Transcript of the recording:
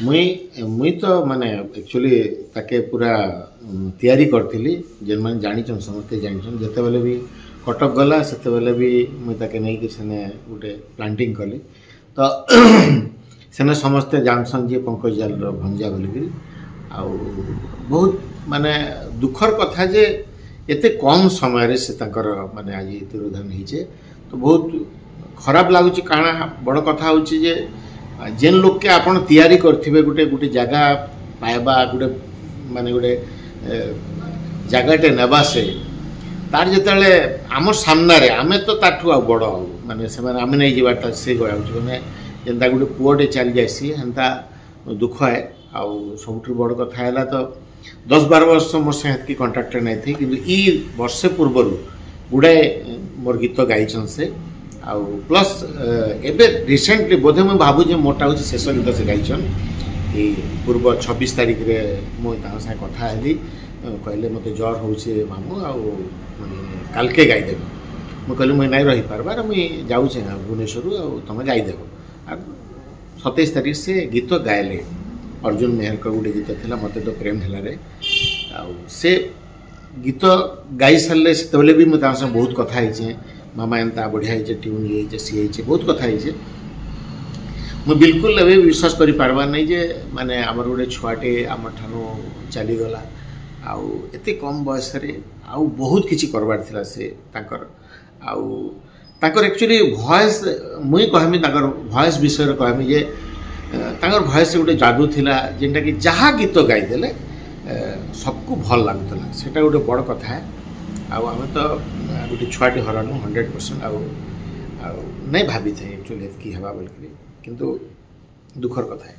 मुई मुई तो माने एक्चुअली ताके पूरा तैयारी करथिली जेन माने जानिछन समस्ते जानिछन जते बेले भी कटक गला सेते बेले भी मुई ताके नै कि सेने गुटे प्लांटिंग कली तो सेने समस्ते जानसन जे पंकज जाल रो भंजा बोली आ बहुत माने दुखर कथा जे एते कम समय रे से ताकर माने आज तिरोधान हिचे तो बहुत खराब लागुची काना बड़ कथा होची जे जेन लोग के आपण तैयारी करथिबे गुटे गुटे जगह पाइबा गुटे माने गुटे जगहटे नेबा से तार जेतले आम सामना रे आमे तो ताठू आ बड़ माने से माने आमे नै जीवाटा से गया माने जेंता गुटे पुओटे चल जायसी हंता दुख है आ सबुठ बड़ कथा हैला तो 10-12 वर्ष मोर से की कांटेक्ट नै थी किंतु ई वर्ष पूर्व गुडे मोर गीत गाइछन से आउ प्लस एबे रिसेंटली बोधे मैं भाबू जे मोटा हो शेष गीत से गाइछन ये पूर्व 26 तारीख रे मो ता से कथा हेली कहले मते ज्वर होउछे मामू आ काल के गाई देबो मो कहले मैं नै रही पारबार मुई जाऊ छे भुवनेश्वर आ तमे गाई देबो आ 27 तारीख से गीत गायले अर्जुन मेहर का गुटे गीत थिला मते तो प्रेम हला रे आ से गीत गाई सारले से तबले भी मते से बहुत कथा हिचे मामा एंता बढ़िया है ट्यून ये सी है बहुत कथा है मुझे बिल्कुल अभी विश्वास करि पारबा नहीं जे माने हमर गोटे छुआटे आम ठानो चली गला आउ एते कम बयस रे आउ बहुत किछि करबार थिला से ताकर एक्चुअली वॉइस मुई कहमी ताकर वॉइस विषय रे कहमी जे ताकर वॉइस गोटे जादू थिला जेंटा कि जहा गीत गाई देले सबको भल लागुतला सेटा गोटे बड़ कथा है आम तो गोटे छुआटे हरानु 100% नहीं भावी थे एक्चुअली कि हवा बोल किंतु दुखर कथा है।